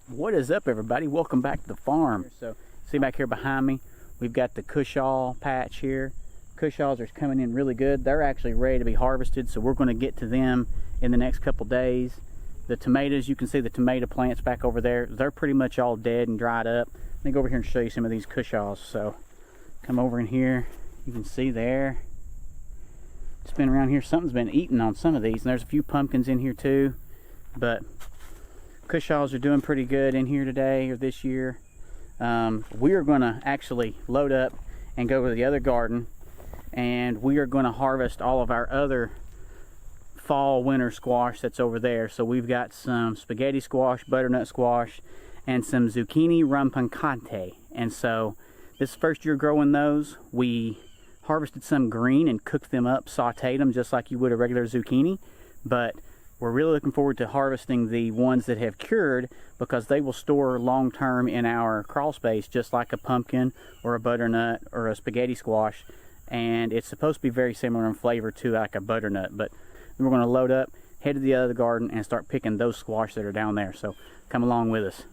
What is up, everybody? Welcome back to the farm. So see back here behind me, we've got the cushaw patch here. Cushaws are coming in really good. They're actually ready to be harvested, so we're going to get to them in the next couple days. The tomatoes, you can see the tomato plants back over there, they're pretty much all dead and dried up. Let me go over here and show you some of these cushaws. So come over in here, you can see there. Spin around here, something's been eating on some of these, and there's a few pumpkins in here too. But cushaws are doing pretty good in here today or this year. We are going to actually load up and go to the other garden, and we are going to harvest all of our other fall winter squash that's over there. So we've got some spaghetti squash, butternut squash, and some Zucchini Rampicante. And so this first year growing those, we harvested some green and cooked them up, sauteed them just like you would a regular zucchini. But we're really looking forward to harvesting the ones that have cured, because they will store long term in our crawl space just like a pumpkin or a butternut or a spaghetti squash. And it's supposed to be very similar in flavor to like a butternut. But we're going to load up, head to the other garden, and start picking those squash that are down there. So come along with us.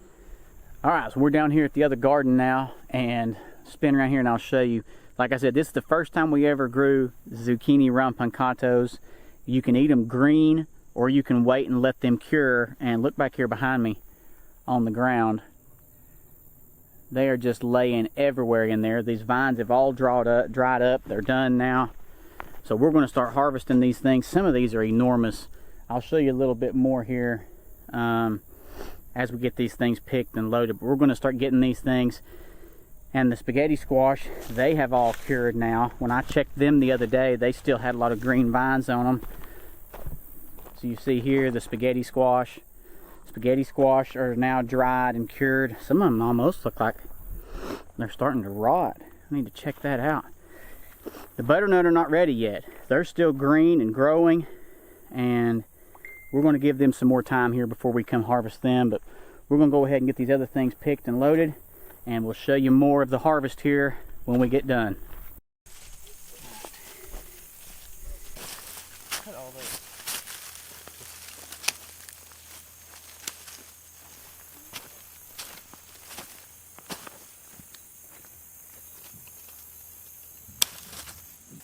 All right, so we're down here at the other garden now, and spin around here and I'll show you. Like I said, this is the first time we ever grew Zucchini Rampicantos. You can eat them green, or you can wait and let them cure. And look back here behind me on the ground. They are just laying everywhere in there. These vines have all dried up. They're done now. So we're going to start harvesting these things. Some of these are enormous. I'll show you a little bit more here as we get these things picked and loaded. But we're going to start getting these things. And the spaghetti squash, they have all cured now. When I checked them the other day, they still had a lot of green vines on them. So you see here the spaghetti squash. Spaghetti squash are now dried and cured. Some of them almost look like they're starting to rot. I need to check that out. The butternut are not ready yet. They're still green and growing, and we're going to give them some more time here before we come harvest them. But we're going to go ahead and get these other things picked and loaded, and we'll show you more of the harvest here when we get done. Cut all this.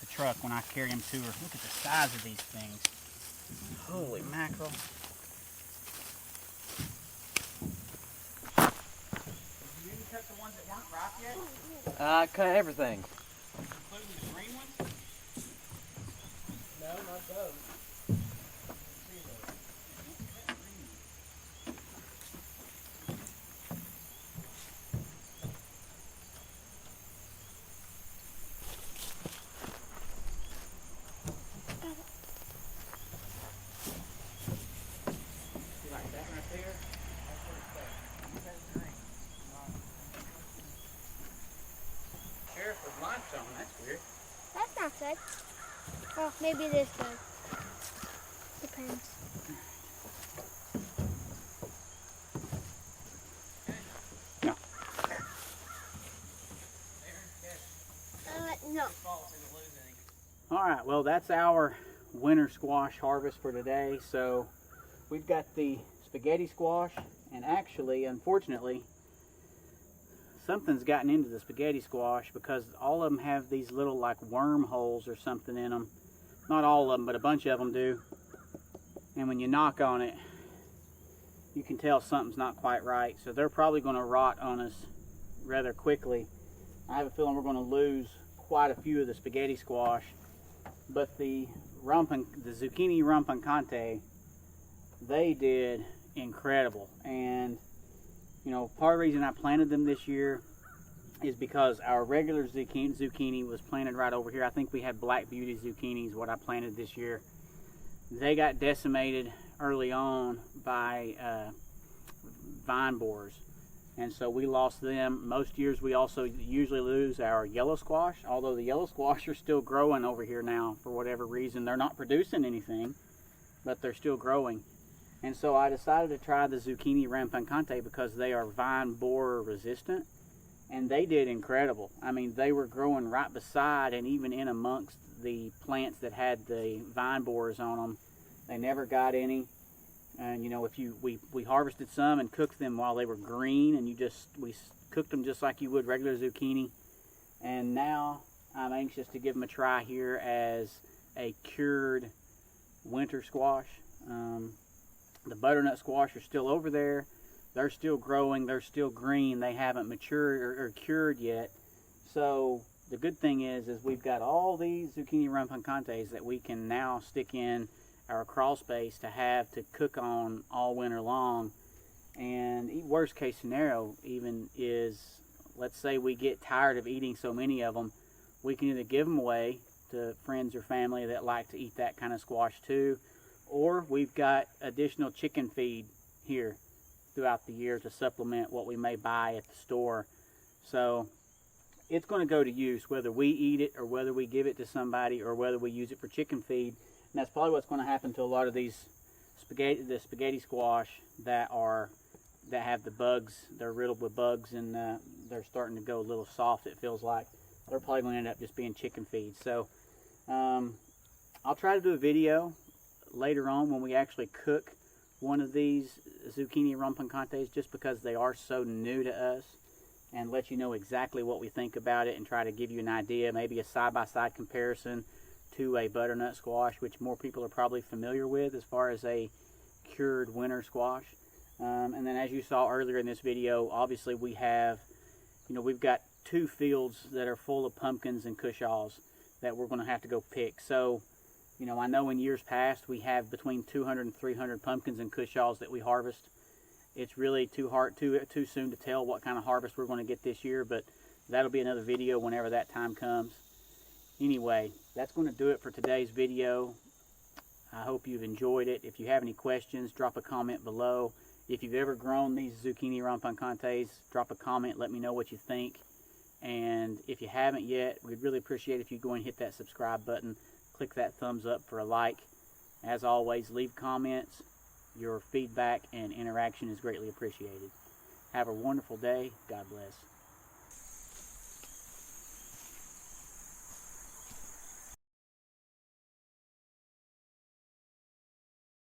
The truck when I carry them to her. Look at the size of these things. Holy mackerel. You didn't cut the ones that weren't ripe yet? I cut everything. Including the green ones? No, not those. Limestone, that's weird. That's not good. Oh, maybe it is good. Depends. No. No. Alright, well that's our winter squash harvest for today. So we've got the spaghetti squash, and actually, unfortunately, something's gotten into the spaghetti squash, because all of them have these little like wormholes or something in them. Not all of them, but a bunch of them do. And when you knock on it, you can tell something's not quite right. So they're probably going to rot on us rather quickly. I have a feeling we're going to lose quite a few of the spaghetti squash. But the Zucchini Rampicante, they did incredible. And you know, part of the reason I planted them this year is because our regular zucchini was planted right over here. I think we had Black Beauty zucchinis, what I planted this year. They got decimated early on by vine borers, and so we lost them. Most years we also usually lose our yellow squash, although the yellow squash are still growing over here now for whatever reason. They're not producing anything, but they're still growing. And so I decided to try the Zucchini Rampicante because they are vine borer resistant, and they did incredible. I mean, they were growing right beside and even in amongst the plants that had the vine borers on them. They never got any. And you know, if we harvested some and cooked them while they were green, and we cooked them just like you would regular zucchini. And now I'm anxious to give them a try here as a cured winter squash. The butternut squash are still over there. They're still growing. They're still green. They haven't matured or cured yet. So the good thing is we've got all these Zucchini Rampicantes that we can now stick in our crawl space to have to cook on all winter long. And worst case scenario even is, let's say we get tired of eating so many of them, we can either give them away to friends or family that like to eat that kind of squash too, or we've got additional chicken feed here throughout the year to supplement what we may buy at the store. So it's going to go to use, whether we eat it or whether we give it to somebody or whether we use it for chicken feed. And that's probably what's going to happen to a lot of these spaghetti squash that have the bugs. They're riddled with bugs, and they're starting to go a little soft, it feels like. They're probably going to end up just being chicken feed. So I'll try to do a video later on when we actually cook one of these Zucchini Rampicantes, just because they are so new to us, and let you know exactly what we think about it and try to give you an idea, maybe a side-by-side comparison to a butternut squash, which more people are probably familiar with as far as a cured winter squash. And then, as you saw earlier in this video, obviously we've got 2 fields that are full of pumpkins and cushaws that we're going to have to go pick. So, you know, I know in years past we have between 200 and 300 pumpkins and cushaws that we harvest. It's really too soon to tell what kind of harvest we're going to get this year, but that'll be another video whenever that time comes. Anyway, that's going to do it for today's video. I hope you've enjoyed it. If you have any questions, drop a comment below. If you've ever grown these Zucchini Rampicantes, drop a comment, let me know what you think. And if you haven't yet, we'd really appreciate if you go and hit that subscribe button, click that thumbs up for a like. As always, leave comments. Your feedback and interaction is greatly appreciated. Have a wonderful day. God bless.